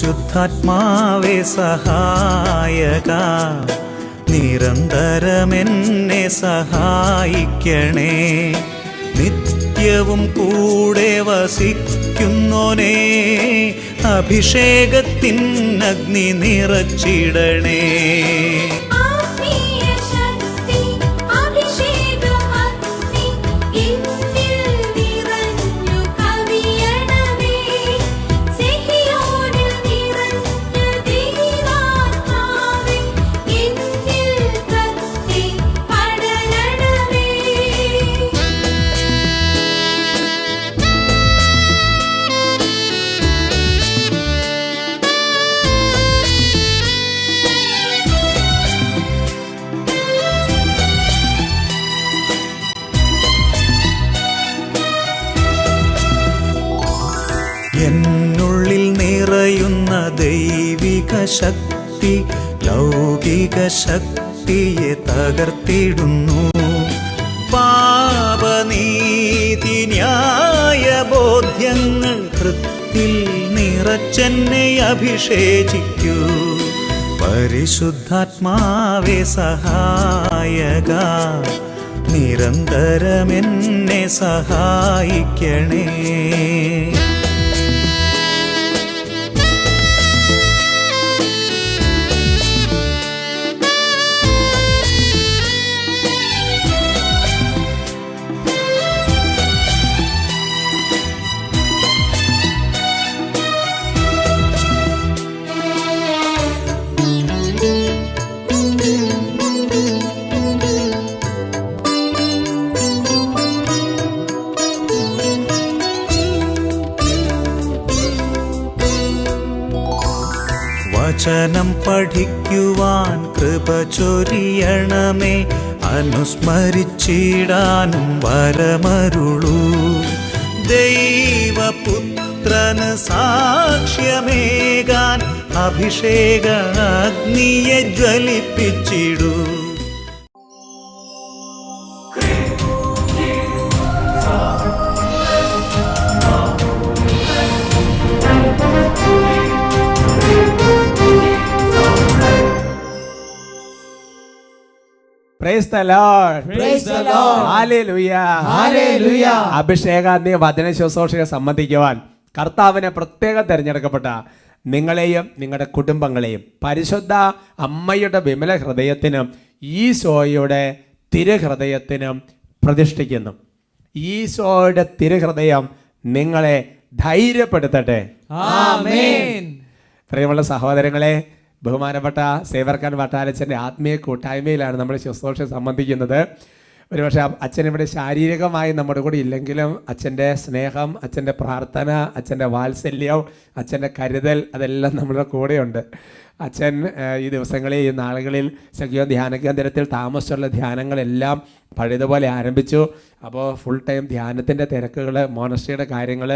പരിശുദ്ധാത്മാവേ സഹായക, നിരന്തരമെന്നെ സഹായിക്കണേ. നിത്യവും കൂടെ വസിക്കുന്നോനേ, അഭിഷേകത്തിൻ അഗ്നി നിറച്ചിടണേ. എന്നുള്ളിൽ നിറയുന്ന ദൈവിക ശക്തി ലൗകിക ശക്തിയെ തകർത്തിടുന്നു. പാപനീതി ന്യായ ബോധ്യങ്ങൾ ഹൃത്തിൽ നിറച്ചെന്നെ അഭിഷേചിക്കൂ. പരിശുദ്ധാത്മാവേ സഹായക, നിരന്തരമെന്നെ സഹായിക്കണേ. വചനം പഠിക്കുവാൻ കൃപ ചൊരിയണമേ, അനുസ്മരിച്ചിടാനും വരമരുളൂ. ദൈവപുത്രന് സാക്ഷ്യമേകാൻ അഭിഷേക അഗ്നിയെ ജ്വലിപ്പിച്ചിടൂ. Praise the Lord. Praise the Lord. Hallelujah. Hallelujah. അഭിഷേകാഗ്നി വചന ശുശ്രൂഷയെ സംബന്ധിക്കുവാൻ കർത്താവിനെ പ്രത്യേകം തിരഞ്ഞെടുക്കപ്പെട്ട നിങ്ങളെയും നിങ്ങളുടെ കുടുംബങ്ങളെയും പരിശുദ്ധ അമ്മയുടെ വിമല ഹൃദയത്തിനും ഈശോയുടെ തിരുഹൃദയത്തിനും പ്രതിഷ്ഠിക്കുന്നു. ഈശോയുടെ തിരുഹൃദയം നിങ്ങളെ ധൈര്യപ്പെടുത്തട്ടെ. ആമേൻ. പ്രിയമുള്ള സഹോദരങ്ങളെ, ബഹുമാനപ്പെട്ട സേവർക്കാൻ വട്ടാലച്ചൻ്റെ ആത്മീയ കൂട്ടായ്മയിലാണ് നമ്മൾ ശുശ്രൂഷ സംബന്ധിക്കുന്നത്. ഒരുപക്ഷെ അച്ഛൻ ഇവിടെ ശാരീരികമായി നമ്മുടെ കൂടെ ഇല്ലെങ്കിലും അച്ഛൻ്റെ സ്നേഹം, അച്ഛൻ്റെ പ്രാർത്ഥന, അച്ഛൻ്റെ വാത്സല്യം, അച്ഛൻ്റെ കരുതൽ അതെല്ലാം നമ്മുടെ കൂടെയുണ്ട്. അച്ഛൻ ഈ ദിവസങ്ങളിൽ ഈ നാളുകളിൽ സഖ്യോ ധ്യാന കേന്ദ്രത്തിൽ താമസിച്ചുള്ള ധ്യാനങ്ങളെല്ലാം പഴയതുപോലെ ആരംഭിച്ചു. അപ്പോൾ ഫുൾ ടൈം ധ്യാനത്തിൻ്റെ തിരക്കുകൾ, മോണസ്ട്രിയുടെ കാര്യങ്ങൾ,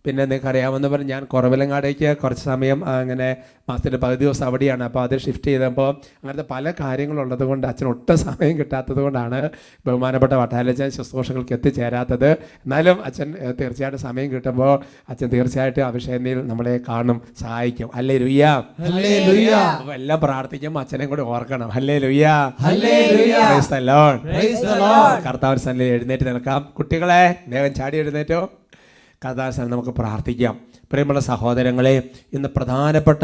പിന്നെ നിങ്ങൾക്ക് അറിയാമെന്ന് പറഞ്ഞ് ഞാൻ കുറവിലങ്ങാടേക്ക് കുറച്ച് സമയം അങ്ങനെ മാസത്തിൻ്റെ പകുതി ദിവസം അവിടെയാണ്. അപ്പോൾ അത് ഷിഫ്റ്റ് ചെയ്തപ്പോൾ അങ്ങനത്തെ പല കാര്യങ്ങളുള്ളത് കൊണ്ട് അച്ഛൻ ഒട്ടും സമയം കിട്ടാത്തത് കൊണ്ടാണ് ബഹുമാനപ്പെട്ട വട്ടാലച്ചൻ ശുശ്രൂഷകൾക്ക് എത്തിച്ചേരാത്തത്. എന്നാലും അച്ഛൻ തീർച്ചയായിട്ടും സമയം കിട്ടുമ്പോൾ അച്ഛൻ തീർച്ചയായിട്ടും അഭിഷേകത്തിൽ നമ്മളെ കാണും, സഹായിക്കും. ഹല്ലേലൂയ. അപ്പോൾ എല്ലാം പ്രാർത്ഥിക്കുമ്പോൾ അച്ഛനെ കൂടി ഓർക്കണം. ഹല്ലേലൂയ. Praise the Lord. കർത്താവിന്റെ സന്നിധിയിൽ എഴുന്നേറ്റ് നിൽക്കാം. കുട്ടികളെ വേഗം ചാടി എഴുന്നേറ്റോ. കർത്താവിനെ നമുക്ക് പ്രാർത്ഥിക്കാം. പ്രിയമുള്ള സഹോദരങ്ങളെ, ഇന്ന് പ്രധാനപ്പെട്ട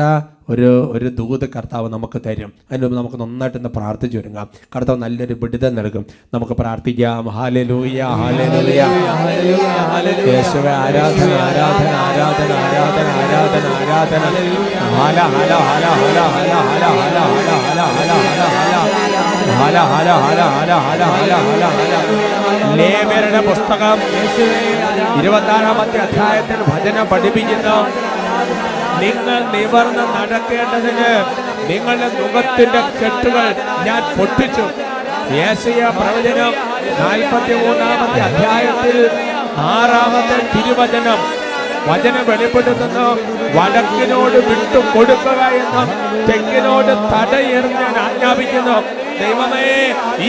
ഒരു ദൂത് കർത്താവ് നമുക്ക് തരും. അതിന് മുമ്പ് നമുക്ക് നന്നായിട്ട് ഇന്ന് പ്രാർത്ഥിച്ചു ഒരുങ്ങാം. കർത്താവ് നല്ലൊരു വിടുതൽ നൽകും. നമുക്ക് പ്രാർത്ഥിക്കാം. ഹല്ലേലൂയ, ഹല്ലേലൂയ, യേശുവേ ആരാധന, ആരാധന, ആരാധന, ആരാധന, ആരാധന, ആരാധന. ഹല ഹല ഹല ഹല ഹല ഹല ഹല ഹല ഹല ഹല ഹല ഹല ഹല ഹല ഹല ഹല ഹല. ലേവ്യരുടെ പുസ്തകം 26-ാമത്തെ അധ്യായത്തിൽ വചനം പഠിപ്പിക്കുന്നു, നിങ്ങൾ നിവർന്ന് നടക്കേണ്ടതിന് നിങ്ങളുടെ മുഖത്തിന്റെ കെട്ടുകൾ ഞാൻ പൊട്ടിച്ചു. യേശയ്യാ പ്രവചനം 43-ാമത്തെ അധ്യായത്തിൽ 6-ാമത്തെ തിരുവചനം വചനം വെളിപ്പെടുത്തുന്നു, വടക്കിനോട് വിട്ടു കൊടുക്കുക എന്നും തെക്കിനോട് തടയെറിഞ്ഞ് ഞാൻ ആജ്ഞാപിക്കുന്നു. ദൈവമേ,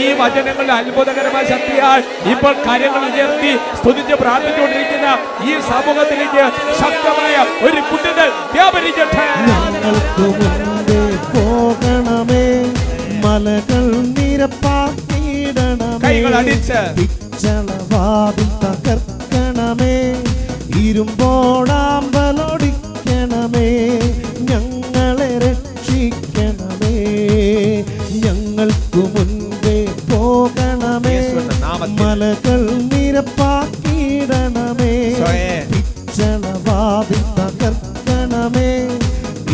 ഈ വചനങ്ങളുടെ അത്ഭുതകരമായ ശക്തിയാൽ ഇപ്പോൾ കരങ്ങൾ ഉയർത്തി സ്തുതിച്ച് പ്രാർത്ഥിച്ചുകൊണ്ടിരിക്കുന്ന ഈ സമൂഹത്തിലേക്ക് ശക്തമായ ഒരു കുട്ടികൾ വ്യാപരിക്കട്ടെ. ഞങ്ങൾക്ക് മുൻപേ പോകണമേ, മലകൾ നിരപ്പാക്കിയിടണമേ, കൈകൾ അടിച്ച് പിച്ചളവാതിൽ തകർക്കണമേ, ഇരുമ്പോടാമ്പലൊടിക്കണമേ, ഞങ്ങളെ രക്ഷിക്കണമേ. ഞങ്ങൾക്ക് മുൻപേ പോകണമേ, മലകൾ നിരപ്പാക്കിയിടണമേ, പിച്ചളവാതിൽ തകർക്കണമേ,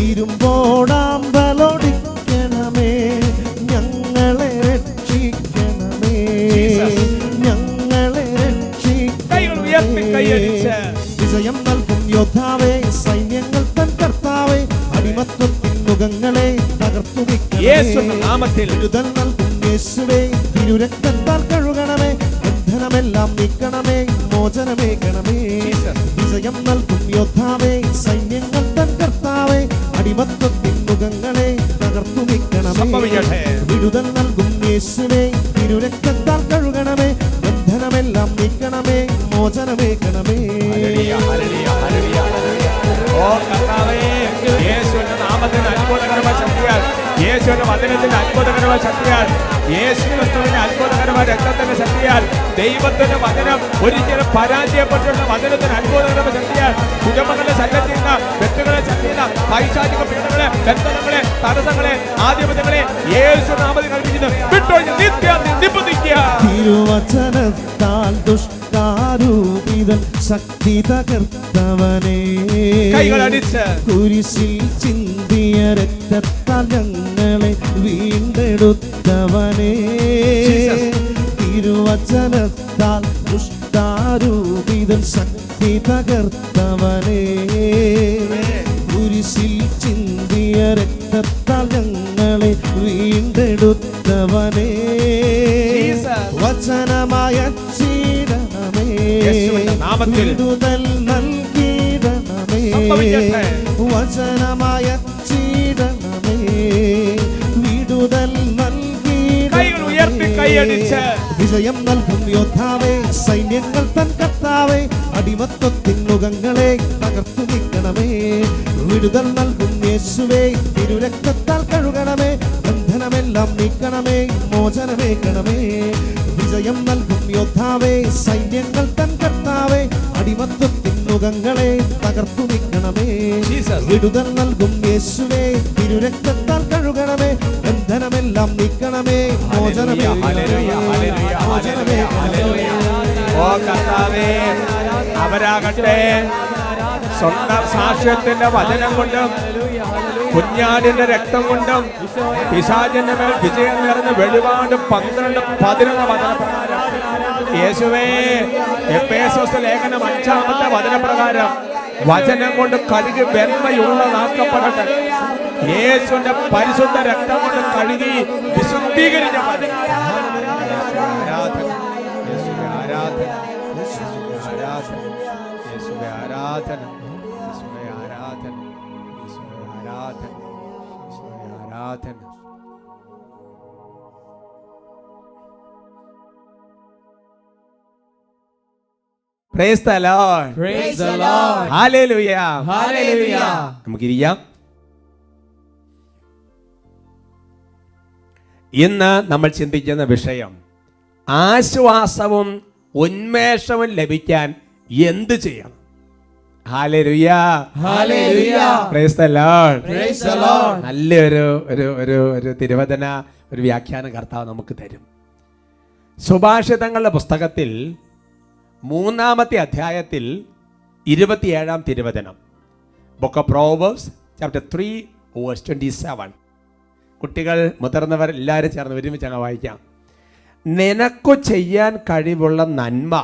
ഇരുമ്പോടാമ്പലൊടിക്കണമേ, ഞങ്ങളെ രക്ഷിക്കണമേ, ഞങ്ങളെ രക്ഷിക്കണമേ. വിജയം നൽകും യോദ്ധാവേ, സൈന്യങ്ങൾ തൻ കർത്താവേ, അടിമത്വത്തിൻ മുഖങ്ങളെ തകർത്തു നാമത്തിൽ വിടുതൽ നൽകും യേശുവേ, തിരുരക്തത്താൽ കഴുകണമേ, ബന്ധനമെല്ലാം നീക്കണമേ, മോചനമേകണമേ. വിജയം നൽകും യോദ്ധാവേ, സൈന്യങ്ങൾ തൻ കർത്താവേ, അടിമത്വത്തിൻ മുഖങ്ങളെ തകർത്തു നീക്കണമേ. വിടുതൽ നൽകും യേശുവേ, തിരുരക്തത്താൽ കഴുകണമേ, ബന്ധനമെല്ലാം നീക്കണമേ, മോചനമേകണമേ. ഓ കർത്താവേ, യേശുവിന്റെ നാമത്തിന്റെ അത്ഭുതകരമായ ശക്തിയാൽ, യേശുവിന്റെ വചനത്തിന്റെ അത്ഭുതകരമായ ശക്തിയാൽ, യേശുക്രിസ്തുവിന്റെ അത്ഭുതകരമായ രക്തത്തിന്റെ ശക്തിയാൽ, ദൈവത്തിന്റെ വചനം ഒരിക്കലും പരാജയപ്പെട്ടുള്ള വചനത്തിന്റെ അത്ഭുതകരമായ ശക്തിയാൽ കുടുംബങ്ങളെ ശല്യം ചെയ്യുന്ന, വ്യക്തികളെ ശല്യം ചെയ്യുന്ന പൈശാചിക പീഡകളെ, ബന്ധനങ്ങളെ, തടസ്സങ്ങളെ, ആധിപത്യങ്ങളെ യേശു നാമത്തിൽ കൽപ്പിക്കുന്നു, വിട്ടൊഴിഞ്ഞ് നിബന്ധിക്കുക. തിരുവചനത്താൽ ദുഷ്ടാരൂപിതൻ ശക്തി തകർത്തവനേ, കൈകളടിച്ച് കുരിശിൽ ചിന്തിയ രക്തത്താൽ ഞങ്ങളെ വീണ്ടെടുത്തവനേ. തിരുവചനത്താൽ ദുഷ്ടാരൂപിതൻ ശക്തി തകർത്തവനേ, കുരിശിൽ ചിന്തിയ രക്തത്താൽ ഞങ്ങളെ വീണ്ടെടുത്തവനേ. വചനമായ ചീടണമേ, വിടുതൽ നൽകിടണമേ, വചനമായ ചീടണമേ, വിടുതൽ നൽകിടണമേ. വിജയം നൽകും യോദ്ധാവേ, സൈന്യങ്ങൾ തൻ കർത്താവേ, അടിമത്വത്തിൻ മുഖങ്ങളെ തകർത്തു നീക്കണമേ. വിടുതൽ നൽകും യേശുവേ, തിരുരക്തത്താൽ കഴുകണമേ, ബന്ധനമെല്ലാം നീക്കണമേ, മോചനമേകണമേ. വിജയം നൽകും യോദ്ധാവേ, സൈന്യങ്ങൾ തൻ കർത്താവേ, അടിമത്വത്തിൻ മുഖങ്ങളെ തകർത്തു നീക്കണമേ. വിടുതൽ നൽകും യേശുവേ, തിരുരക്തത്താൽ കഴുകണമേ, ബന്ധനമെല്ലാം നീക്കണമേ, മോചനമേകണമേ. ഓ കർത്താവേ, അവരാകട്ടെ സ്വന്തം സാക്ഷ്യത്തിന്റെ വചനം കൊണ്ടും കുഞ്ഞാടിന്റെ രക്തം കൊണ്ടും പിശാചിന്റെ മേൽ വിജയം നേർന്ന് വെളിപാട് 12:11 വചനപ്രകാരം, യേശുവേ, എഫേസോസ് ലേഖനം 5-ാമത്തെ വചനപ്രകാരം വചനം കൊണ്ട് കഴുകി വെണ്മയുള്ളതാക്കപ്പെടട്ടെ. യേശുവിന്റെ പരിശുദ്ധ രക്തം കൊണ്ട് കഴുകി വിശുദ്ധീകരിച്ച Praise the Lord. Praise the Lord. Hallelujah. Hallelujah. നമുക്കിരിക്കാം. ഇന്ന് നമ്മൾ ചിന്തിക്കുന്ന വിഷയം ആശ്വാസവും ഉന്മേഷവും ലഭിക്കാൻ എന്ത് ചെയ്യണം? Hallelujah. Hallelujah. Praise the Lord. Praise the Lord. നല്ലൊരു ഒരു തിരുവചന ഒരു വ്യാഖ്യാനം കർത്താവ് നമുക്ക് തരും. സുഭാഷിതങ്ങളുടെ പുസ്തകത്തിൽ 3-ാമത്തെ അധ്യായത്തിൽ 27-ാം തിരുവചനം, ബുക്ക് ഓഫ് പ്രോവേർബ്സ് ചാപ്റ്റർ 3:27. കുട്ടികൾ, മുതിർന്നവർ എല്ലാവരും ചേർന്ന് ഒരുമിച്ച് വായിക്കാം. നിനക്കു ചെയ്യാൻ കഴിവുള്ള നന്മ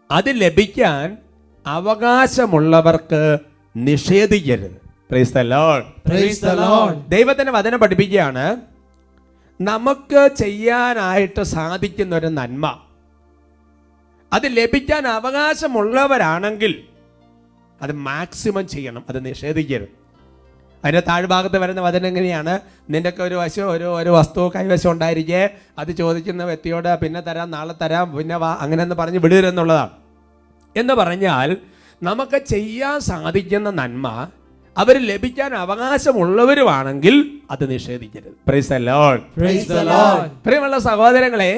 അത് ലഭിക്കാൻ അവകാശമുള്ളവർക്ക് നിഷേധിക്കരുത്. Praise the Lord. Praise the Lord. ദൈവത്തിന്റെ വചനം പഠിപ്പിക്കുകയാണ്, നമുക്ക് ചെയ്യാനായിട്ട് സാധിക്കുന്ന ഒരു നന്മ അത് ലഭിക്കാൻ അവകാശമുള്ളവരാണെങ്കിൽ അത് മാക്സിമം ചെയ്യണം, അത് നിഷേധിക്കരുത്. അതിൻ്റെ താഴ്ഭാഗത്ത് വരുന്ന വചനം എങ്ങനെയാണ്? നിൻ്റെയൊക്കെ ഒരു വശം ഒരു വസ്തു കൈവശം ഉണ്ടായിരിക്കെ അത് ചോദിക്കുന്ന വ്യക്തിയോട് പിന്നെ തരാം, നാളെ തരാം, പിന്നെ വാ, അങ്ങനെയെന്ന് പറഞ്ഞ് വിടരുതെന്നുള്ളതാണ്. എന്ന് പറഞ്ഞാൽ നമുക്ക് ചെയ്യാൻ സാധിക്കുന്ന നന്മ അവർ ലഭിക്കാൻ അവകാശമുള്ളവരുമാണെങ്കിൽ അത് നിഷേധിക്കരുത്. Praise the Lord. Praise the Lord. പ്രിയമുള്ള സഹോദരങ്ങളെ,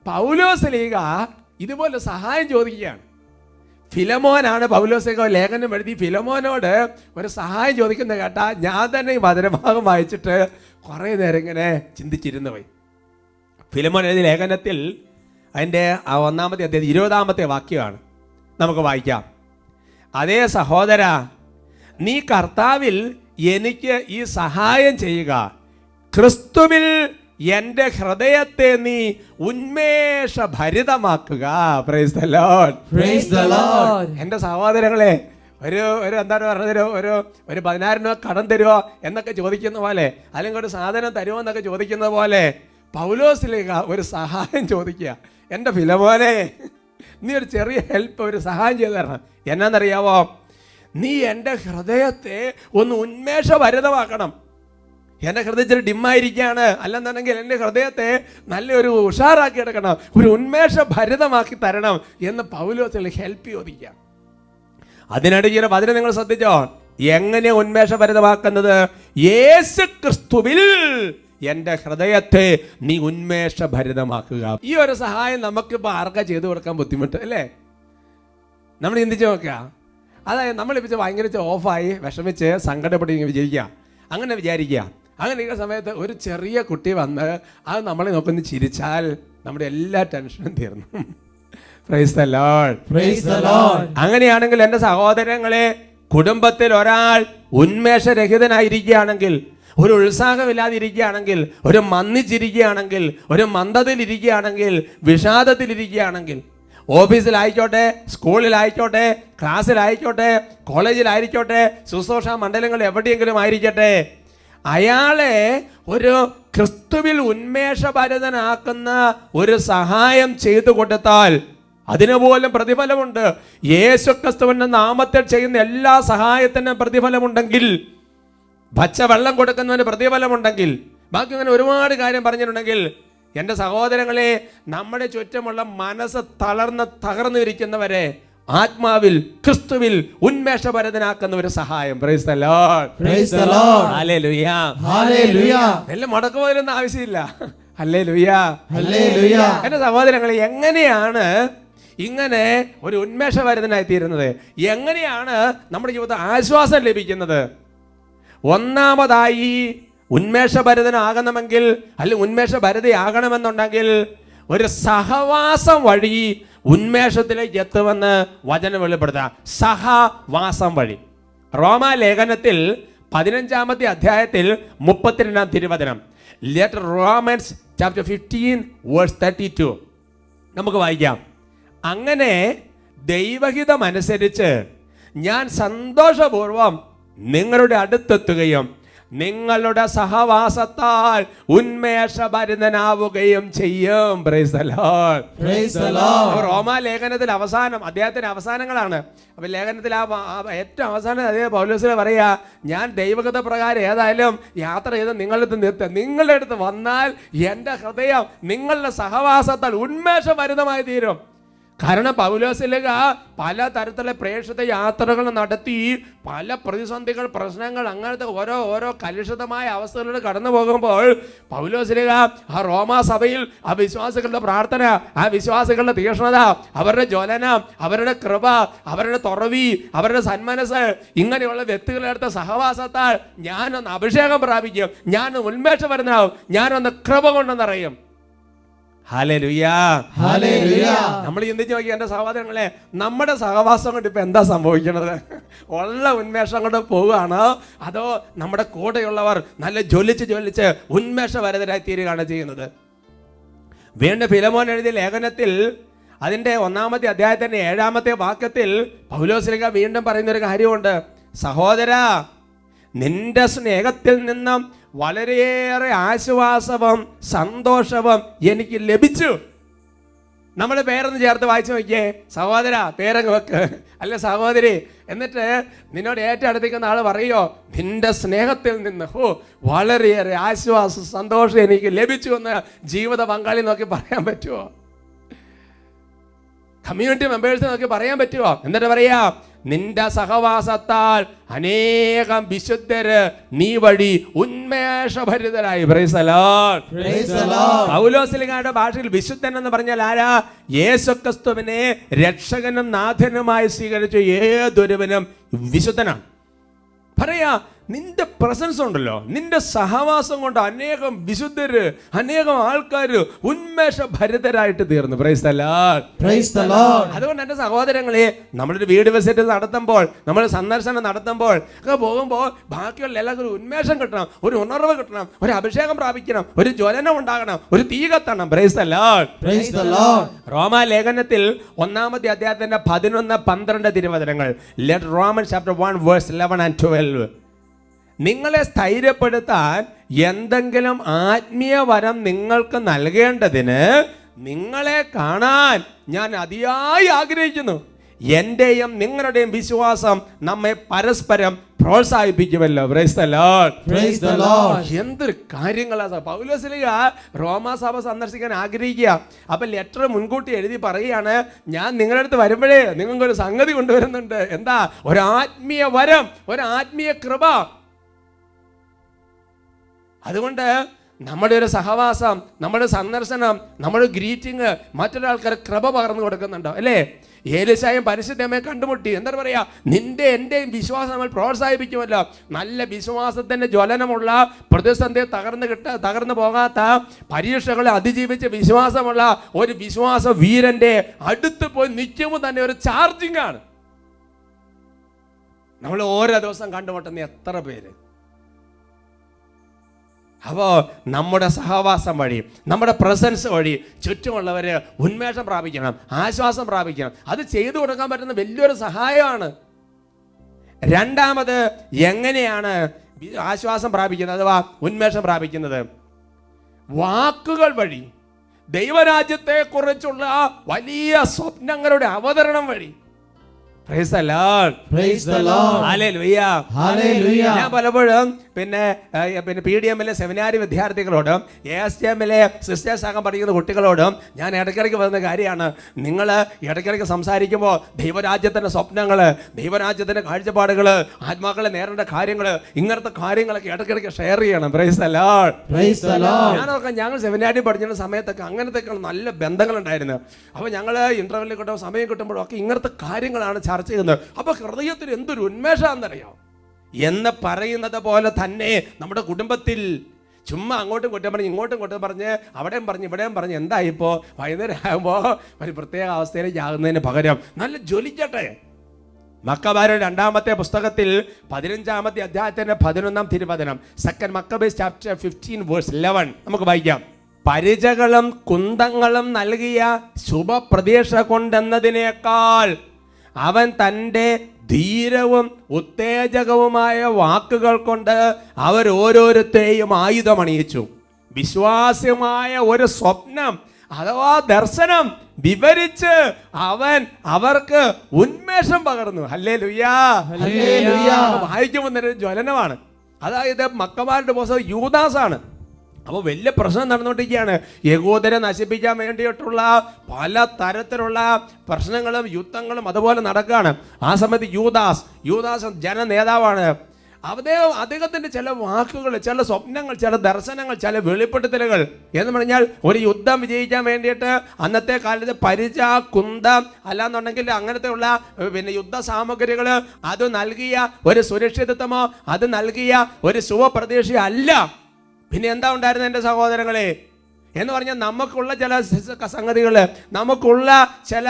പൗലോസ്ലീഹ ഇതുപോലെ സഹായം ചോദിക്കുകയാണ്. ഫിലമോനാണ് പൗലോസ്ലീഹ ലേഖനം എഴുതി ഫിലമോനോട് ഒരു സഹായം ചോദിക്കുന്ന കേട്ടാ ഞാൻ തന്നെ ഈ വചനഭാഗം വായിച്ചിട്ട് കുറേ നേരം ഇങ്ങനെ ചിന്തിച്ചിരുന്നു പോയി. ഫിലമോൻ എഴുതിയ ലേഖനത്തിൽ അതിൻ്റെ 1-ാമത്തെ അധ്യായം 20-ാമത്തെ വാക്യമാണ് നമുക്ക് വായിക്കാം. അതേ സഹോദര, നീ കർത്താവിൽ എനിക്ക് ഈ സഹായം ചെയ്യുക, ക്രിസ്തുവിൽ എൻ്റെ ഹൃദയത്തെ നീ ഉന്മേഷഭരിതമാക്കുക. Praise the Lord. Praise the Lord. എൻ്റെ സഹോദരങ്ങളെ, ഒരു എന്താണ് പറഞ്ഞത്, ഒരു 10,000 രൂപ കടം തരുമോ എന്നൊക്കെ ചോദിക്കുന്ന പോലെ, അല്ലെങ്കിൽ ഒരു സാധനം തരുമോ എന്നൊക്കെ ചോദിക്കുന്ന പോലെ പൗലോസ്ലീഹ ഒരു സഹായം ചോദിക്കുക. എൻ്റെ ഫിലമോനെ, നീ ഒരു ചെറിയ ഹെൽപ്പ്, ഒരു സഹായം ചെയ്തു തരണം. എന്നാന്നറിയാവോ? നീ എൻ്റെ ഹൃദയത്തെ ഒന്ന് ഉന്മേഷഭരിതമാക്കണം. എൻ്റെ ഹൃദയത്തിൽ ഡിമ്മായിരിക്കുകയാണ്, അല്ലെന്നുണ്ടെങ്കിൽ എൻ്റെ ഹൃദയത്തെ നല്ലൊരു ഉഷാറാക്കി എടുക്കണം, ഒരു ഉന്മേഷഭരിതമാക്കി തരണം എന്ന് പൗലോസ്ലീഹ ഹെൽപ്പ് ചോദിക്കുക. അതിനിടയിൽ അതിനെ നിങ്ങൾ ശ്രദ്ധിച്ചോ? എങ്ങനെ ഉന്മേഷഭരിതമാക്കുന്നത്? യേശു ക്രിസ്തുവിൽ എൻ്റെ ഹൃദയത്തെ നീ ഉന്മേഷഭരിതമാക്കുക. ഈ ഒരു സഹായം നമുക്കിപ്പോൾ ആർക്കാ ചെയ്തു കൊടുക്കാൻ ബുദ്ധിമുട്ട് അല്ലേ? നമ്മൾ ചിന്തിച്ച് നോക്കുക. അതായത് നമ്മളിപ്പോൾ ഭയങ്കര ഓഫായി വിഷമിച്ച് സങ്കടപ്പെട്ട് വിജയിക്കുക, അങ്ങനെ വിചാരിക്കുക. അങ്ങനെ ഇരിക്കുന്ന സമയത്ത് ഒരു ചെറിയ കുട്ടി വന്ന് അത് നമ്മളെ നോക്കൊന്ന് ചിരിച്ചാൽ നമ്മുടെ എല്ലാ ടെൻഷനും തീർന്നു. Praise the Lord. Praise the Lord. അങ്ങനെയാണെങ്കിൽ എൻ്റെ സഹോദരങ്ങളെ, കുടുംബത്തിൽ ഒരാൾ ഉന്മേഷരഹിതനായിരിക്കുകയാണെങ്കിൽ, ഒരു ഉത്സാഹമില്ലാതിരിക്കുകയാണെങ്കിൽ, ഒരു മന്ദിച്ചിരിക്കുകയാണെങ്കിൽ, ഒരു മന്ദതയിലിരിക്കുകയാണെങ്കിൽ, വിഷാദത്തിലിരിക്കുകയാണെങ്കിൽ, ഓഫീസിലായിക്കോട്ടെ, സ്കൂളിലായിക്കോട്ടെ, ക്ലാസ്സിലായിക്കോട്ടെ, കോളേജിലായിരിക്കോട്ടെ, ശുശ്രൂഷ മണ്ഡലങ്ങൾ എവിടെയെങ്കിലും ആയിരിക്കട്ടെ, അയാളെ ഒരു ക്രിസ്തുവിൽ ഉന്മേഷഭരിതനാക്കുന്ന ഒരു സഹായം ചെയ്തു കൊടുത്താൽ അതിന് പോലും പ്രതിഫലമുണ്ട്. യേശു ക്രിസ്തുവിന്റെ നാമത്തിൽ ചെയ്യുന്ന എല്ലാ സഹായത്തിനും പ്രതിഫലമുണ്ടെങ്കിൽ, പച്ചവെള്ളം കൊടുക്കുന്നതിന് പ്രതിഫലമുണ്ടെങ്കിൽ, ബാക്കി അങ്ങനെ ഒരുപാട് കാര്യം പറഞ്ഞിട്ടുണ്ടെങ്കിൽ, എൻ്റെ സഹോദരങ്ങളെ, നമ്മുടെ ചുറ്റുമുള്ള മനസ്സ് തകർന്നു ഇരിക്കുന്നവരെ ആത്മാവിൽ ക്രിസ്തുവിൽ ഉന്മേഷഭരിതനാക്കുന്ന ഒരു സഹായം. Praise the Lord. Praise the Lord. Hallelujah. Hallelujah. എല്ലാം മുടക്കുപോലൊന്നും ആവശ്യമില്ല. ഹല്ലേലൂയ. Hallelujah. എൻ്റെ സഹോദരങ്ങളെ, എങ്ങനെയാണ് ഇങ്ങനെ ഒരു ഉന്മേഷഭരിതനായി തീരുന്നത്? എങ്ങനെയാണ് നമ്മുടെ ജീവിതത്തിൽ ആശ്വാസം ലഭിക്കുന്നത്? ഒന്നാമതായി ഉന്മേഷഭരിതനാകണമെങ്കിൽ, അല്ലെങ്കിൽ ഉന്മേഷഭരിതയാകണമെന്നുണ്ടെങ്കിൽ ഒരു സഹവാസം വഴി ഉന്മേഷത്തിലേക്ക് എത്തുമെന്ന് വചനം വെളിപ്പെടുത്തുക. സഹവാസം വഴി. റോമാലേഖനത്തിൽ 15-ാമത്തെ അധ്യായത്തിൽ 32-ാം തിരുവചനം, ലെറ്റർ റോമൻസ് ചാപ്റ്റർ 15:32 നമുക്ക് വായിക്കാം. അങ്ങനെ ദൈവഹിതമനുസരിച്ച് ഞാൻ സന്തോഷപൂർവം നിങ്ങളുടെ അടുത്തെത്തുകയും നിങ്ങളുടെ സഹവാസത്താൽ ഉന്മേഷഭരിതനാവുകയും ചെയ്യും. Praise the Lord. Praise the Lord. റോമാ ലേഖനത്തിൽ അദ്ദേഹത്തിന്റെ അവസാനങ്ങളാണ്. അപ്പൊ ലേഖനത്തിൽ ഏറ്റവും അവസാനം അതേ പൗലോസിനെ പറയാ, ഞാൻ ദൈവഗത പ്രകാരം ഏതായാലും യാത്ര ചെയ്ത് നിങ്ങളുടെ അടുത്ത് വന്നാൽ എൻ്റെ ഹൃദയം നിങ്ങളുടെ സഹവാസത്താൽ ഉന്മേഷഭരിതമായി തീരും. കാരണം പൗലോസ്ലീഹ പല തരത്തിലുള്ള പ്രേക്ഷിത യാത്രകൾ നടത്തി പല പ്രതിസന്ധികൾ, പ്രശ്നങ്ങൾ, അങ്ങനത്തെ ഓരോ കലുഷിതമായ അവസ്ഥകളിലൂടെ കടന്നു പോകുമ്പോൾ പൗലോസ്ലീഹ ആ റോമാ സഭയിൽ ആ വിശ്വാസികളുടെ പ്രാർത്ഥന, ആ വിശ്വാസികളുടെ തീക്ഷ്ണത, അവരുടെ ജ്വലനം, അവരുടെ കൃപ, അവരുടെ തുറവി, അവരുടെ സന്മനസ്, ഇങ്ങനെയുള്ള വ്യക്തികളുടെ അടുത്ത സഹവാസത്താൽ ഞാനൊന്ന് അഭിഷേകം പ്രാപിക്കും, ഞാനൊന്ന് ഉന്മേഷഭരിതനാവും, ഞാനൊന്ന് കൃപ കൊണ്ടെന്നറിയും. ഹല്ലേലൂയ. Hallelujah. നമ്മൾ ചിന്തിച്ച് നോക്കി എൻ്റെ സഹോദരങ്ങളെ, നമ്മുടെ സഹവാസം കൊണ്ട് ഇപ്പം എന്താ സംഭവിക്കുന്നത്? ഉള്ള ഉന്മേഷം കൊണ്ട് പോവുകയാണോ, അതോ നമ്മുടെ കൂടെയുള്ളവർ നല്ല ജ്വലിച്ച് ഉന്മേഷഭരിതരായി തീരുകയാണ് ചെയ്യുന്നത്? വീണ്ടും ഫിലമോൻ എഴുതിയ ലേഖനത്തിൽ അതിൻ്റെ 1-ാമത്തെ അധ്യായത്തിൻ്റെ 7-ാമത്തെ വാക്യത്തിൽ പൗലോസ്ലീഹ വീണ്ടും പറയുന്നൊരു കാര്യമുണ്ട്. സഹോദരാ, നിന്റെ സ്നേഹത്തിൽ നിന്നും വളരെയേറെ ആശ്വാസവും സന്തോഷവും എനിക്ക് ലഭിച്ചു. നമ്മൾ പേരൊന്ന് ചേർത്ത് വായിച്ചു നോക്കിയേ. സഹോദര പേരങ്ങ് വെക്ക്, അല്ല സഹോദരി. എന്നിട്ട് നിന്നോട് ഏറ്റവും അടുത്തേക്കുന്ന ആൾ പറയോ, നിന്റെ സ്നേഹത്തിൽ നിന്ന് വളരെയേറെ ആശ്വാസം സന്തോഷം എനിക്ക് ലഭിച്ചു എന്ന് ജീവിത പങ്കാളി നോക്കി പറയാൻ പറ്റുമോ? കമ്മ്യൂണിറ്റി മെമ്പേഴ്സിനെ നോക്കി പറയാൻ പറ്റുമോ? എന്നിട്ട് പറയാ, നിന്റെ സഹവാസത്താൽ അനേകം വിശുദ്ധര് നീ വഴി ഉന്മേഷഭരിതരായി. Praise the Lord. പൗലോസ്ലീഹായുടെ ഭാഷയിൽ വിശുദ്ധൻ എന്ന് പറഞ്ഞാൽ ആരാ? യേശുക്രിസ്തുവിനെ രക്ഷകനും നാഥനുമായി സ്വീകരിച്ച ഏതൊരുവനും വിശുദ്ധനാണ്. പറയാ, നിന്റെ പ്രസൻസ് ഉണ്ടല്ലോ, നിന്റെ സഹവാസം കൊണ്ട് അനേകം വിശുദ്ധര്, അനേകം ആൾക്കാർ ഉന്മേഷഭരിതരായിട്ട് തീർന്നു. Praise the Lord. Praise the Lord. അതുകൊണ്ട് എൻ്റെ സഹോദരങ്ങളെ, നമ്മളൊരു വീട് വിസിറ്റ് നടത്തുമ്പോൾ, നമ്മൾ സന്ദർശനം നടത്തുമ്പോൾ ഒക്കെ പോകുമ്പോൾ ബാക്കിയുള്ള എല്ലാവർക്കും ഒരു ഉന്മേഷം കിട്ടണം, ഒരു ഉണർവ് കിട്ടണം, ഒരു അഭിഷേകം പ്രാപിക്കണം, ഒരു ജ്വലനം ഉണ്ടാകണം, ഒരു തീ കത്തണം. Praise the Lord. Praise the Lord. റോമാ ലേഖനത്തിൽ 1-ാമത്തെ അധ്യായത്തിന്റെ 11-12 തിരുവചനങ്ങൾ. Let romance chapter 1 verse 11 and 12. നിങ്ങളെ സ്ഥൈര്യപ്പെടുത്താൻ എന്തെങ്കിലും ആത്മീയ വരം നിങ്ങൾക്ക് നൽകേണ്ടതിന് നിങ്ങളെ കാണാൻ ഞാൻ അതിയായി ആഗ്രഹിക്കുന്നു. എന്റെയും നിങ്ങളുടെയും വിശ്വാസം നമ്മെ പരസ്പരം പ്രോത്സാഹിപ്പിക്കുമല്ലോ. Praise the Lord. Praise the Lord. എന്തൊരു കാര്യങ്ങളാണ്. പൗലോസ്ലീഹ റോമാസഭ സന്ദർശിക്കാൻ ആഗ്രഹിക്കുക. അപ്പൊ ലെറ്റർ മുൻകൂട്ടി എഴുതി പറയുകയാണ്, ഞാൻ നിങ്ങളുടെ അടുത്ത് വരുമ്പോഴേ നിങ്ങൾക്കൊരു സംഗതി കൊണ്ടുവരുന്നുണ്ട്. എന്താ? ഒരു ആത്മീയ വരം, ഒരു ആത്മീയ കൃപ. അതുകൊണ്ട് നമ്മുടെ ഒരു സഹവാസം, നമ്മുടെ സന്ദർശനം, നമ്മുടെ ഗ്രീറ്റിംഗ് മറ്റൊരാൾക്കാർ കൃപ പകർന്നു കൊടുക്കുന്നുണ്ടോ? അല്ലേ? ഏലിശായും പരിശുദ്ധമ്മയെ കണ്ടുമുട്ടി. എന്താ പറയാ? നിന്റെ എന്റെയും വിശ്വാസം നമ്മൾ പ്രോത്സാഹിപ്പിക്കുമല്ലോ. നല്ല വിശ്വാസത്തിന്റെ ജ്വലനമുള്ള, പ്രതിസന്ധിയെ തകർന്നു പോകാത്ത, പരീക്ഷകളെ അതിജീവിച്ച വിശ്വാസമുള്ള ഒരു വിശ്വാസ വീരന്റെ അടുത്ത് പോയി നിൽക്കുമ്പോൾ തന്നെ ഒരു ചാർജിങ് ആണ്. നമ്മൾ ഓരോ ദിവസം കണ്ടുമുട്ടുന്ന എത്ര പേര്. അപ്പോൾ നമ്മുടെ സഹവാസം വഴി, നമ്മുടെ പ്രസൻസ് വഴി ചുറ്റുമുള്ളവര് ഉന്മേഷം പ്രാപിക്കണം, ആശ്വാസം പ്രാപിക്കണം. അത് ചെയ്തു കൊടുക്കാൻ പറ്റുന്ന വലിയൊരു സഹായമാണ്. രണ്ടാമത്, എങ്ങനെയാണ് ആശ്വാസം പ്രാപിക്കുന്നത് അഥവാ ഉന്മേഷം പ്രാപിക്കുന്നത്? വാക്കുകൾ വഴി, ദൈവരാജ്യത്തെ കുറിച്ചുള്ള വലിയ സ്വപ്നങ്ങളുടെ അവതരണം വഴി. Praise the Lord. Praise the Lord. Hallelujah. Hallelujah. ഞാൻ പലപ്പോഴും പിന്നെ PDM-ലെ സെമിനാരി വിദ്യാർത്ഥികളോടും ASTM-ലെ സിസ്റ്റേഴ്സ് ആകാൻ പഠിക്കുന്ന കുട്ടികളോടും ഞാൻ ഇടയ്ക്കിടയ്ക്ക് പറയുന്ന കാര്യമാണ്, നിങ്ങൾ ഇടയ്ക്കിടയ്ക്ക് സംസാരിക്കുമ്പോൾ ദൈവരാജ്യത്തിൻ്റെ സ്വപ്നങ്ങൾ, ദൈവരാജ്യത്തിൻ്റെ കാഴ്ചപ്പാടുകൾ, ആത്മാക്കളെ നേരേണ്ട കാര്യങ്ങൾ, ഇങ്ങനത്തെ കാര്യങ്ങളൊക്കെ ഇടയ്ക്കിടയ്ക്ക് ഷെയർ ചെയ്യണം. Praise the Lord. Praise the Lord. ഞാനൊക്കെ ഞങ്ങൾ സെമിനാരി പഠിക്കുന്ന സമയത്തൊക്കെ അങ്ങനത്തെ നല്ല ബന്ധങ്ങളുണ്ടായിരുന്നു. അപ്പോൾ ഞങ്ങൾ ഇന്റർവെല്ലിൽ കിട്ടുമ്പോൾ സമയം കിട്ടുമ്പോഴൊക്കെ ഇങ്ങനത്തെ കാര്യങ്ങളാണ് ചർച്ച ചെയ്യുന്നത്. അപ്പോൾ ഹൃദയത്തിന് എന്തൊരു ഉന്മേഷമാണെന്നറിയാം. എന്ന് പറയുന്നത് പോലെ തന്നെ നമ്മുടെ കുടുംബത്തിൽ ചുമ്മാ അങ്ങോട്ടും കുറ്റം പറഞ്ഞ് ഇങ്ങോട്ടും കുറ്റം പറഞ്ഞ് അവിടെയും പറഞ്ഞ് ഇവിടെയും പറഞ്ഞ് എന്തായിപ്പോൾ വൈകുന്നേരം ആകുമ്പോൾ ഒരു പ്രത്യേക അവസ്ഥയിലേക്ക് ആകുന്നതിന് പകരം നല്ല ജ്വലിക്കട്ടെ. മക്കബാരുടെ 2-ാമത്തെ പുസ്തകത്തിൽ 15-ാമത്തെ അധ്യായത്തിന്റെ 11-ാം തിരുവചനം, 2 Maccabees chapter 15 verse 11 നമുക്ക് വായിക്കാം. പരിചകളും കുന്തങ്ങളും നൽകിയ ശുഭപ്രതീക്ഷ കൊണ്ടെന്നതിനേക്കാൾ അവൻ തൻ്റെ ധീരവും ഉത്തേജകവുമായ വാക്കുകൾ കൊണ്ട് അവരോരോരുത്തെയും ആയുധമണിയിച്ചു. വിശ്വാസ്യമായ ഒരു സ്വപ്നം അഥവാ ദർശനം വിവരിച്ച് അവൻ അവർക്ക് ഉന്മേഷം പകർന്നു. ഹല്ലേലൂയാ. ഹല്ലേലൂയാ. വായിക്കുമ്പോൾ ഒരു ജ്വലനമാണ്. അതായത് മക്കബാരുടെ പുസ്തകം യൂദാസാണ്. അപ്പോൾ വലിയ പ്രശ്നം നടന്നുകൊണ്ടിരിക്കുകയാണ്. യഹൂദരെ നശിപ്പിക്കാൻ വേണ്ടിയിട്ടുള്ള പല തരത്തിലുള്ള പ്രശ്നങ്ങളും യുദ്ധങ്ങളും അതുപോലെ നടക്കുകയാണ്. ആ സമയത്ത് യൂദാസ് ജനനേതാവാണ്. അദ്ദേഹത്തിൻ്റെ ചില വാക്കുകൾ, ചില സ്വപ്നങ്ങൾ, ചില ദർശനങ്ങൾ, ചില വെളിപ്പെടുത്തലുകൾ എന്ന് പറഞ്ഞാൽ ഒരു യുദ്ധം വിജയിക്കാൻ വേണ്ടിയിട്ട് അന്നത്തെ കാലത്ത് പരിച, കുന്തം അല്ലാന്നുണ്ടെങ്കിൽ അങ്ങനത്തെ ഉള്ള യുദ്ധ സാമഗ്രികൾ അത് നൽകിയ ഒരു സുരക്ഷിതത്വമോ അത് നൽകിയ ഒരു ശുഭപ്രതീക്ഷ അല്ല. പിന്നെ എന്താ ഉണ്ടായിരുന്നത് എൻ്റെ സഹോദരങ്ങളെ എന്ന് പറഞ്ഞാൽ നമുക്കുള്ള ചില സംഗതികൾ, നമുക്കുള്ള ചില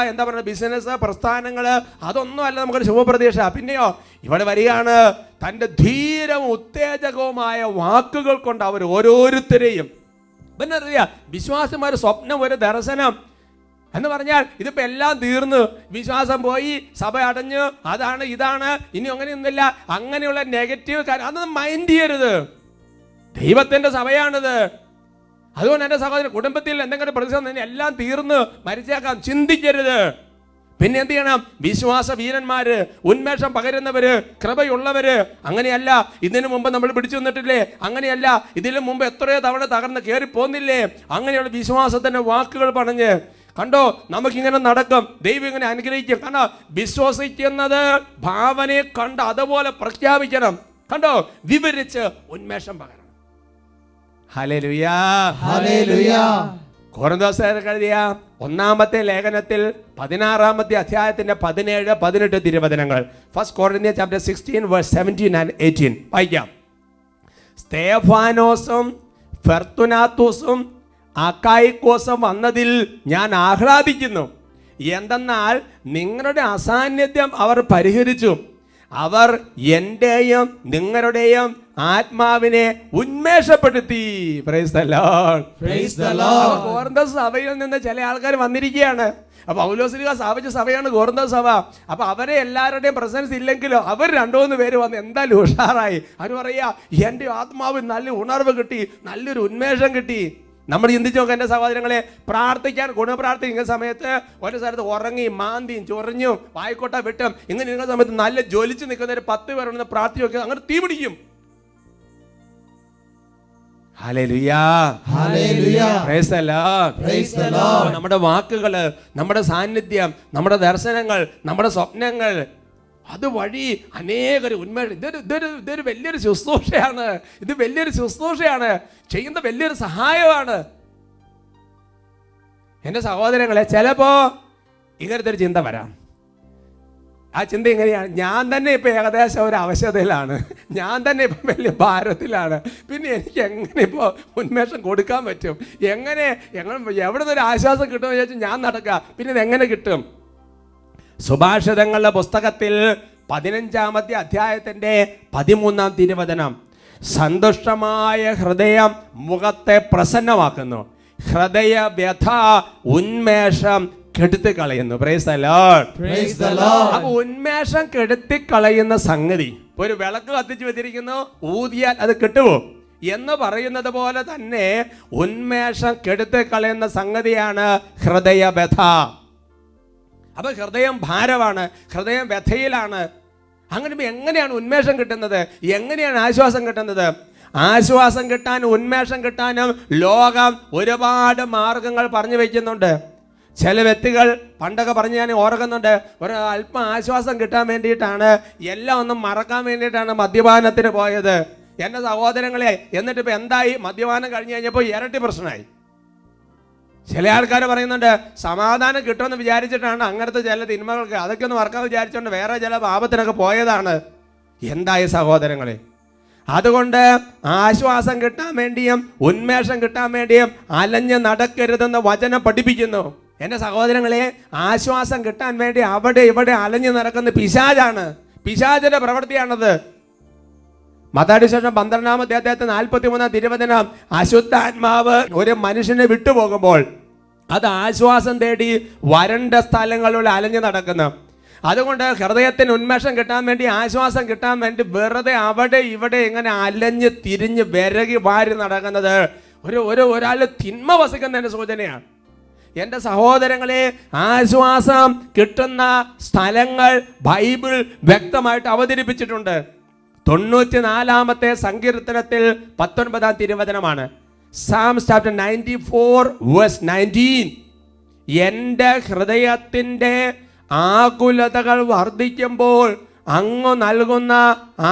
എന്താ പറയുക ബിസിനസ് പ്രസ്ഥാനങ്ങൾ, അതൊന്നും അല്ല നമുക്കൊരു ശുഭപ്രതീക്ഷ. പിന്നെയോ ഇവിടെ വരികയാണ്, തൻ്റെ ധീരവും ഉത്തേജകവുമായ വാക്കുകൾ കൊണ്ട് അവർ ഓരോരുത്തരെയും. പിന്നെ അറിയാം, വിശ്വാസമായ സ്വപ്നം, ഒരു ദർശനം എന്ന് പറഞ്ഞാൽ ഇതിപ്പോൾ എല്ലാം തീർന്നു, വിശ്വാസം പോയി, സഭ അടഞ്ഞു, അതാണ് ഇതാണ്, ഇനി അങ്ങനെയൊന്നുമില്ല, അങ്ങനെയുള്ള നെഗറ്റീവ് കാര്യം അതൊന്നും മൈൻഡ് ചെയ്യരുത്. ദൈവത്തിൻ്റെ സഭയാണിത്. അതുകൊണ്ട് എൻ്റെ സഹോദരൻ, കുടുംബത്തിൽ എന്തെങ്കിലും പ്രതിസന്ധി എല്ലാം തീർന്ന് മരിച്ചേക്കാം ചിന്തിക്കരുത്. പിന്നെ എന്ത് ചെയ്യണം? വിശ്വാസ വീരന്മാര്, ഉന്മേഷം പകരുന്നവര്, കൃപയുള്ളവര്. അങ്ങനെയല്ല ഇതിനു മുമ്പ് നമ്മൾ പിടിച്ചു നിന്നിട്ടില്ലേ? അങ്ങനെയല്ല ഇതിനു മുമ്പ് എത്രയോ തവണ തകർന്ന് കയറി പോന്നില്ലേ? അങ്ങനെയുള്ള വിശ്വാസത്തിന്റെ വാക്കുകൾ പറഞ്ഞ് കണ്ടോ, നമുക്കിങ്ങനെ നടക്കും, ദൈവം ഇങ്ങനെ അനുഗ്രഹിക്കും. കണ്ടോ, വിശ്വസിക്കുന്നത് ഭാവനയെ കണ്ട് അതുപോലെ പ്രഖ്യാപിക്കണം. കണ്ടോ, വിവരിച്ച് ഉന്മേഷം പകരണം. ഹല്ലേലൂയാ, ഹല്ലേലൂയാ. കൊരിന്ത്യർക്കെഴുതിയ എഴുതിയ ഒന്നാമത്തെ ലേഖനത്തിൽ 16-ാമത്തെ അധ്യായത്തിന്റെ 17, 18 തിരുവചനങ്ങൾ. First Corinthians chapter 16 verse 17 and 18 വായിക്കാം. സ്തേഫാനോസും ഫെർത്തുനാത്തൂസും അക്കായിക്കോസും വന്നതിൽ ഞാൻ ആഹ്ലാദിക്കുന്നു. എന്തെന്നാൽ നിങ്ങളുടെ അസാന്നിധ്യം അവർ പരിഹരിച്ചു. അവർ എന്റെയും നിങ്ങളുടെയും ആത്മാവിനെ ഉന്മേഷപ്പെടുത്തി. Praise the Lord, praise the Lord. കൊരിന്ത്യർ സഭയിൽ നിന്ന് ചില ആൾക്കാർ വന്നിരിക്കുകയാണ്. അപ്പൊ പൗലോസ്ലീഹ സ്ഥാപിച്ച സഭയാണ് കൊരിന്ത്യർ സഭ. അപ്പൊ അവരെ എല്ലാവരുടെയും പ്രസൻസ് ഇല്ലെങ്കിലോ അവർ 2-3 പേര് വന്ന് എന്തായാലും ഉഷാറായി. അവർ പറയാ, എന്റെ ആത്മാവ് നല്ല ഉണർവ് കിട്ടി, നല്ലൊരു ഉന്മേഷം കിട്ടി. നമ്മൾ ചിന്തിച്ചു നോക്കാം എൻ്റെ സഹോദരങ്ങളെ, പ്രാർത്ഥിക്കാൻ ഗുണപ്രാർത്ഥിക്കുന്ന സമയത്ത് ഒരു സ്ഥലത്ത് ഉറങ്ങി മാന്തിയും ചൊറിഞ്ഞും വായിക്കോട്ട വിട്ടും ഇങ്ങനെ നിൽക്കുന്ന സമയത്ത് നല്ല ജ്വലിച്ച് നിൽക്കുന്ന ഒരു 10 പേരുണ്ടെന്ന് പ്രാർത്ഥിച്ചു നോക്കി, അങ്ങനെ തീ പിടിക്കും. ഹല്ലേലൂയാ, ഹല്ലേലൂയാ. Praise the Lord, praise the Lord. നമ്മുടെ വാക്കുകൾ, നമ്മുടെ സാന്നിധ്യം, നമ്മുടെ ദർശനങ്ങൾ, നമ്മുടെ സ്വപ്നങ്ങൾ, അതുവഴി അനേകർ ഉന്മേഷം. ഇതൊരു വലിയൊരു ശുശ്രൂഷയാണ്. ഇത് വലിയൊരു ശുശ്രൂഷയാണ്, ചെയ്യുന്ന വലിയൊരു സഹായമാണ്. എൻ്റെ സഹോദരങ്ങളെ, ചിലപ്പോ ഇങ്ങനത്തെ ഒരു ചിന്ത വരാം. ആ ചിന്ത എങ്ങനെയാണ്? ഞാൻ തന്നെ ഇപ്പം ഏകദേശം ഒരു അവശതയിലാണ്, ഞാൻ തന്നെ ഇപ്പം വലിയ ഭാരത്തിലാണ്, പിന്നെ എനിക്ക് എങ്ങനെ ഇപ്പോൾ ഉന്മേഷം കൊടുക്കാൻ പറ്റും? എങ്ങനെ എവിടെ നിന്നൊരു ആശ്വാസം കിട്ടുമെന്ന് വിചാരിച്ചു ഞാൻ നടക്കുക, പിന്നെ ഇതെങ്ങനെ കിട്ടും? സുഭാഷിതങ്ങളുടെ പുസ്തകത്തിൽ 15-ാമത്തെ അധ്യായത്തിന്റെ 13-ാം തിരുവചനം, സന്തുഷ്ടമായ ഹൃദയം മുഖത്തെ പ്രസന്നമാക്കുന്നു, ഹൃദയ വ്യഥ ഉന്മേഷം കെടുത്തി കളയുന്നു. Praise the Lord, praise the Lord. അപ്പൊ ഉന്മേഷം കെടുത്തി കളയുന്ന സംഗതി, ഒരു വിളക്ക് കത്തിച്ചു വെച്ചിരിക്കുന്നു, ഊതിയാൽ അത് കെട്ടുപോകും എന്ന് പറയുന്നത് പോലെ തന്നെ ഉന്മേഷം കെടുത്തി കളയുന്ന സംഗതിയാണ് ഹൃദയ വ്യഥ. അപ്പൊ ഹൃദയം ഭാരമാണ്, ഹൃദയം വ്യഥയിലാണ്. അങ്ങനെ എങ്ങനെയാണ് ഉന്മേഷം കിട്ടുന്നത്? എങ്ങനെയാണ് ആശ്വാസം കിട്ടുന്നത്? ആശ്വാസം കിട്ടാനും ഉന്മേഷം കിട്ടാനും ലോകം ഒരുപാട് മാർഗങ്ങൾ പറഞ്ഞു വയ്ക്കുന്നുണ്ട്. ചില വ്യക്തികൾ പണ്ടൊക്കെ പറഞ്ഞ് ഞാൻ ഓർക്കുന്നുണ്ട്, ഒരു അല്പം ആശ്വാസം കിട്ടാൻ വേണ്ടിയിട്ടാണ്, എല്ലാം ഒന്നും മറക്കാൻ വേണ്ടിയിട്ടാണ് മദ്യപാനത്തിന് പോയത്. എൻ്റെ സഹോദരങ്ങളെ, എന്നിട്ട് ഇപ്പം എന്തായി? മദ്യപാനം കഴിഞ്ഞ് കഴിഞ്ഞപ്പോൾ ഇരട്ടി പ്രശ്നമായി. ചില ആൾക്കാർ പറയുന്നുണ്ട് സമാധാനം കിട്ടുമെന്ന് വിചാരിച്ചിട്ടാണ് അങ്ങനത്തെ ചില തിന്മകൾക്ക്, അതൊക്കെ ഒന്ന് മറക്കാൻ വിചാരിച്ചുകൊണ്ട് വേറെ ചില പാപത്തിനൊക്കെ പോയതാണ്. എന്തായി സഹോദരങ്ങളെ? അതുകൊണ്ട് ആശ്വാസം കിട്ടാൻ വേണ്ടിയും ഉന്മേഷം കിട്ടാൻ വേണ്ടിയും അലഞ്ഞ് നടക്കരുതെന്ന് വചനം പഠിപ്പിക്കുന്നു. എൻ്റെ സഹോദരങ്ങളെ, ആശ്വാസം കിട്ടാൻ വേണ്ടി അവിടെ ഇവിടെ അലഞ്ഞു നടക്കുന്ന പിശാചാണ്, പിശാചിന്റെ പ്രവൃത്തിയാണത്. മത്തായിയുടെ സുവിശേഷം 12-ാമത്തെ അധ്യായത്തിൽ 43-ാം തിരുവചനം, അശുദ്ധാത്മാവ് ഒരു മനുഷ്യനെ വിട്ടുപോകുമ്പോൾ അത് ആശ്വാസം തേടി വരണ്ട സ്ഥലങ്ങളിലൂടെ അലഞ്ഞു നടക്കുന്നു. അതുകൊണ്ട് ഹൃദയത്തിന് ഉന്മേഷം കിട്ടാൻ വേണ്ടി, ആശ്വാസം കിട്ടാൻ വേണ്ടി വെറുതെ അവിടെ ഇവിടെ ഇങ്ങനെ അലഞ്ഞ് തിരിഞ്ഞ് വിരകി വാരി നടക്കുന്നത് ഒരാൾ തിന്മ വസിക്കുന്നതിൻ്റെ സൂചനയാണ്. എൻ്റെ സഹോദരങ്ങളെ, ആശ്വാസം കിട്ടുന്ന സ്ഥലങ്ങൾ ബൈബിൾ വ്യക്തമായിട്ട് അവതരിപ്പിച്ചിട്ടുണ്ട്. 94-ാമത്തെ സങ്കീർത്തനത്തിൽ 19-ാം തിരുവചനമാണ്. Psalms chapter 94 verse 19. എൻ്റെ ഹൃദയത്തിൻ്റെ ആകുലതകൾ വർദ്ധിക്കുമ്പോൾ അങ്ങ് നൽകുന്ന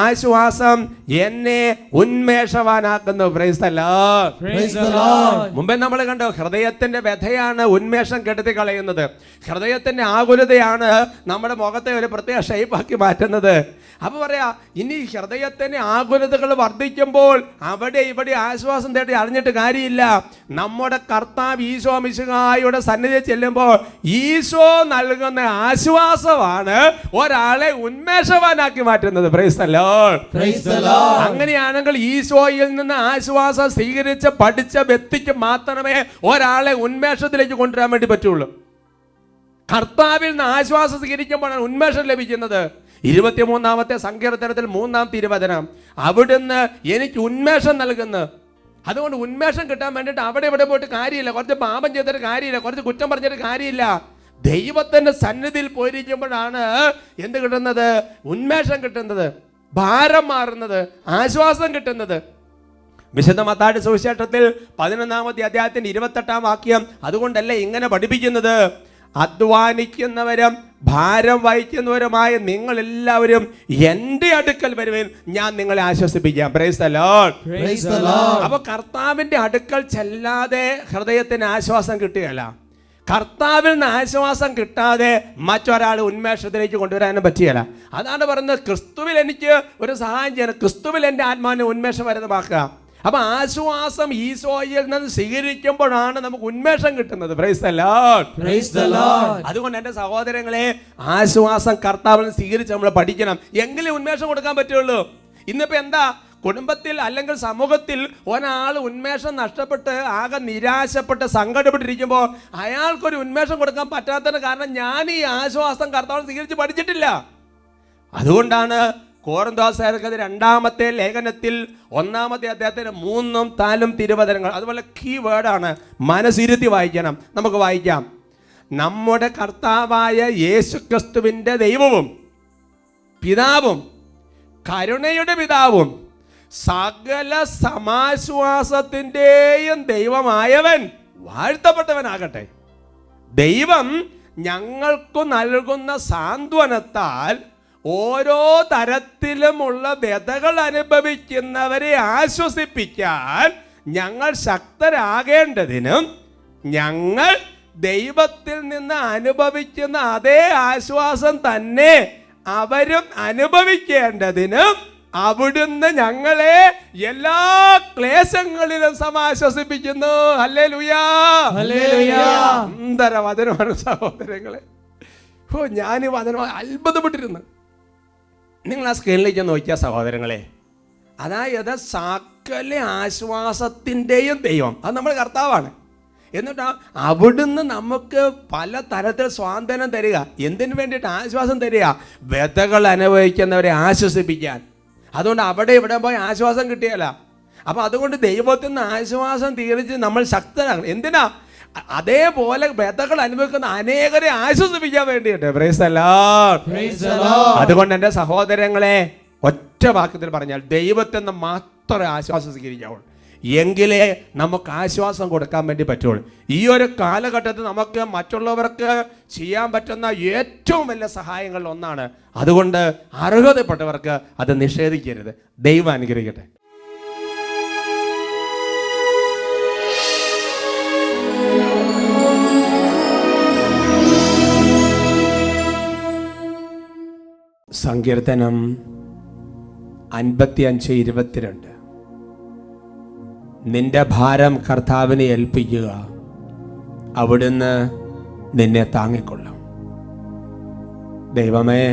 ആശ്വാസം എന്നെ ഉന്മേഷവാനാക്കുന്നു. Praise the Lord, praise the Lord. മുമ്പേ നമ്മൾ കണ്ടു, ഹൃദയത്തിന്റെ വ്യഥയാണ് ഉന്മേഷം കെടുത്തി കളയുന്നത്. ഹൃദയത്തിന്റെ ആകുലതയാണ് നമ്മുടെ മുഖത്തെ ഒരു പ്രത്യേക ഷേപ്പാക്കി മാറ്റുന്നത്. അപ്പൊ പറയാ, ഇനി ഹൃദയത്തിന് ആകുലതകൾ വർദ്ധിക്കുമ്പോൾ അവിടെ ഇവിടെ ആശ്വാസം തേടി അറിഞ്ഞിട്ട് കാര്യമില്ല. നമ്മുടെ കർത്താവ് ഈശോ മിശിഹായുടെ സന്നിധിയിൽ ചെല്ലുമ്പോൾ ഈശോ നൽകുന്ന ആശ്വാസമാണ് ഒരാളെ ഉന്മേഷവാനാക്കി മാറ്റുന്നത്. Praise the Lord, praise the Lord. അങ്ങനെയാണെങ്കിൽ ഈശോയിൽ നിന്ന് ആശ്വാസം സ്വീകരിച്ച് പഠിച്ച വ്യക്തിക്ക് മാത്രമേ ഒരാളെ ഉന്മേഷത്തിലേക്ക് കൊണ്ടുവരാൻ വേണ്ടി പറ്റുള്ളൂ. കർത്താവിൽ നിന്ന് ആശ്വാസം സ്വീകരിക്കുമ്പോഴാണ് ഉന്മേഷം ലഭിക്കുന്നത്. 23-ാമത്തെ സങ്കീർത്തനത്തിൽ 3-ാം തിരുവചനം, അവിടുന്ന് എനിക്ക് ഉന്മേഷം നൽകുന്നു. അതുകൊണ്ട് ഉന്മേഷം കിട്ടാൻ വേണ്ടിയിട്ട് അവിടെ ഇവിടെ പോയിട്ട് കാര്യമില്ല, കുറച്ച് പാപം ചെയ്തിട്ട് കാര്യമില്ല, കുറച്ച് കുറ്റം പറഞ്ഞിട്ട് കാര്യമില്ല. ദൈവത്തിന്റെ സന്നിധിയിൽ പോയിരിക്കുമ്പോഴാണ് എന്ത് കിട്ടുന്നത്? ഉന്മേഷം കിട്ടുന്നത്, ഭാരം മാറുന്നത്, ആശ്വാസം കിട്ടുന്നത്. വിശുദ്ധ മത്തായിയുടെ സുവിശേഷത്തിൽ 11-ാമത്തെ അധ്യായത്തിന്റെ 28-ാം വാക്യം അതുകൊണ്ടല്ലേ ഇങ്ങനെ പഠിപ്പിക്കുന്നത്: അധ്വാനിക്കുന്നവരും ഭാരം വഹിക്കുന്നവരുമായ നിങ്ങൾ എല്ലാവരും എൻ്റെ അടുക്കൽ വരുവിൻ, ഞാൻ നിങ്ങളെ ആശ്വസിപ്പിക്കാം. Praise the Lord. Praise the Lord. അപ്പൊ കർത്താവിന്റെ അടുക്കൽ ചെല്ലാതെ ഹൃദയത്തിന് ആശ്വാസം കിട്ടുകയല്ല. കർത്താവിൽ നിന്ന് ആശ്വാസം കിട്ടാതെ മറ്റൊരാൾ ഉന്മേഷത്തിലേക്ക് കൊണ്ടുവരാനും പറ്റുകയില്ല. അതാണ് പറയുന്നത്, ക്രിസ്തുവിൽ എനിക്ക് ഒരു സഹായം ചെയ്യണം, ക്രിസ്തുവിൽ എൻ്റെ ആത്മാവിനെ ഉന്മേഷഭരിതമാക്കുക. അപ്പൊ ആശ്വാസം ഈശോയിൽ നിന്ന് സ്വീകരിക്കുമ്പോഴാണ് നമുക്ക് ഉന്മേഷം കിട്ടുന്നത്. Praise the Lord. Praise the Lord. അതുകൊണ്ട് എൻ്റെ സഹോദരങ്ങളെ, ആശ്വാസം കർത്താവിൽ നിന്ന് സ്വീകരിച്ച് നമ്മൾ പഠിക്കണം, എങ്കിലേ ഉന്മേഷം കൊടുക്കാൻ പറ്റുള്ളൂ. ഇന്നിപ്പോ എന്താ, കുടുംബത്തിൽ അല്ലെങ്കിൽ സമൂഹത്തിൽ ഒരാൾ ഉന്മേഷം നഷ്ടപ്പെട്ട് ആകെ നിരാശപ്പെട്ട് സങ്കടപ്പെട്ടിരിക്കുമ്പോൾ അയാൾക്കൊരു ഉന്മേഷം കൊടുക്കാൻ പറ്റാത്തതിന് കാരണം ഞാൻ ഈ ആശ്വാസം കർത്താവിൽ സ്വീകരിച്ച് പഠിച്ചിട്ടില്ല. അതുകൊണ്ടാണ് കൊരിന്ത്യർക്കെതിരെ 2-ാമത്തെ ലേഖനത്തിൽ 1-ാമത്തെ അധ്യായത്തിന് 3-ഉം 4-ഉം തിരുവചനങ്ങൾ, അതുപോലെ കീ വേർഡാണ്, മനസ്സിരുത്തി വായിക്കണം. നമുക്ക് വായിക്കാം. നമ്മുടെ കർത്താവായ യേശുക്രിസ്തുവിൻ്റെ ദൈവവും പിതാവും കരുണയുടെ പിതാവും സകല സമാശ്വാസത്തിൻ്റെയും ദൈവമായവൻ വാഴ്ത്തപ്പെട്ടവനാകട്ടെ. ദൈവം ഞങ്ങൾക്ക് നൽകുന്ന സാന്ത്വനത്താൽ ഓരോ തരത്തിലുമുള്ള വ്യതകൾ അനുഭവിക്കുന്നവരെ ആശ്വസിപ്പിക്കാൻ ഞങ്ങൾ ശക്തരാകേണ്ടതിനും ഞങ്ങൾ ദൈവത്തിൽ നിന്ന് അനുഭവിക്കുന്ന അതേ ആശ്വാസം തന്നെ അവരും അനുഭവിക്കേണ്ടതിനും അവിടുന്ന് ഞങ്ങളെ എല്ലാ ക്ലേശങ്ങളിലും സമാശ്വസിപ്പിക്കുന്നു. ഹല്ലേലൂയാ. ഹല്ലേലൂയാ. സുന്ദര വചനമാണ് സഹോദരങ്ങളെ. ഞാൻ ഈ വചനം അത്ഭുതപ്പെട്ടിരുന്നു. നിങ്ങൾ ആ സ്ക്രീനിലേക്ക് നോക്കിയ സഹോദരങ്ങളെ, അതായത് സകല ആശ്വാസത്തിൻ്റെയും ദൈവം അത് നമ്മുടെ കർത്താവാണ്. എന്നിട്ട് അവിടുന്ന് നമുക്ക് പല തരത്തിൽ സ്വാതന്ത്ര്യം തരിക. എന്തിനു വേണ്ടിയിട്ട്? ആശ്വാസം തരിക, വ്യതകൾ അനുഭവിക്കുന്നവരെ ആശ്വസിപ്പിക്കാൻ. അതുകൊണ്ട് അവിടെ ഇവിടെ പോയി ആശ്വാസം കിട്ടിയല്ല. അപ്പം അതുകൊണ്ട് ദൈവത്തിൽ നിന്ന് ആശ്വാസം തീർച്ച് നമ്മൾ ശക്തരാകണം. എന്തിനാ? അതേപോലെ വ്യതകൾ അനുഭവിക്കുന്ന അനേകരെ ആശ്വസിപ്പിക്കാൻ വേണ്ടിയിട്ട്. Praise the Lord. Praise the Lord. അതുകൊണ്ട് എൻ്റെ സഹോദരങ്ങളെ, ഒറ്റ വാക്യത്തിൽ പറഞ്ഞാൽ ദൈവത്തിൽ നിന്ന് മാത്രമേ ആശ്വാസം സ്വീകരിക്കാവുള്ളൂ, എങ്കിലേ നമുക്ക് ആശ്വാസം കൊടുക്കാൻ വേണ്ടി പറ്റുള്ളൂ. ഈ ഒരു കാലഘട്ടത്തിൽ നമുക്ക് മറ്റുള്ളവർക്ക് ചെയ്യാൻ പറ്റുന്ന ഏറ്റവും വലിയ സഹായങ്ങളിൽ ഒന്നാണ്. അതുകൊണ്ട് അർഹതപ്പെട്ടവർക്ക് അത് നിഷേധിക്കരുത്. ദൈവം അനുഗ്രഹിക്കട്ടെ. സങ്കീർത്തനം 55:22. നിന്റെ ഭാരം കർത്താവിനെ ഏൽപ്പിക്കുക, അവിടുന്ന് നിന്നെ താങ്ങിക്കൊള്ളും. ദൈവമേ,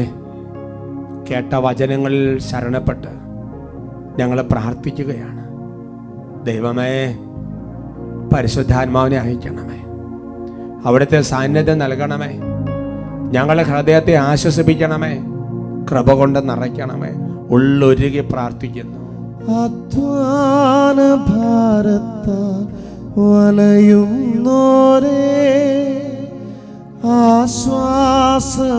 കേട്ട വചനങ്ങളിൽ ശരണപ്പെട്ട് ഞങ്ങൾ പ്രാർത്ഥിക്കുകയാണ്. ദൈവമേ, പരിശുദ്ധാത്മാവിനെ അയക്കണമേ, അവിടുത്തെ സാന്നിധ്യം നൽകണമേ, ഞങ്ങളുടെ ഹൃദയത്തെ ആശ്വസിപ്പിക്കണമേ, കൃപ കൊണ്ട് നിറയ്ക്കണമേ. ഉള്ളൊരുകി പ്രാർത്ഥിക്കുന്നു. അധ്വാന ഭാരത്താൽ വലയുന്നോരേ, ആശ്വാസമില്ലാതെ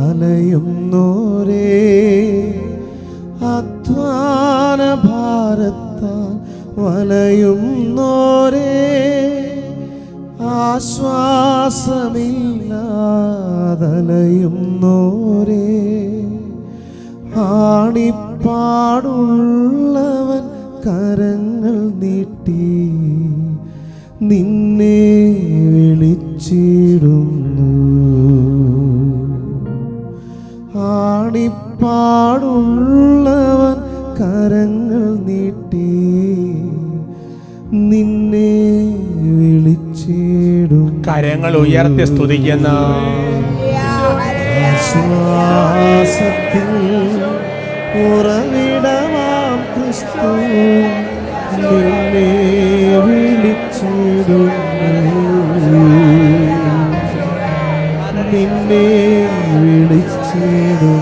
അലയുന്നോരേ, അധ്വാന ഭാരത്താൽ വലയുന്നോരേ, ആശ്വാസമില്ലാതലയുന്നോരേ, ആണിപ്പാടുള്ളവൻ കരങ്ങൾ നീട്ടി നിന്നെ വിളിച്ചിടുന്നു, ആണിപ്പാടുള്ളവൻ കരങ്ങൾ നീട്ടി നിന്നെ വിളിച്ചിടും. കരങ്ങൾ ഉയർത്തി സ്തുതിക്കുന്നു. ആശ്വാസത്തിൽ ഉറവിടമാം ക്രിസ്തു നിന്നെ വിളിച്ചിടുന്നു, നിന്നെ വിളിച്ചിടുന്നു.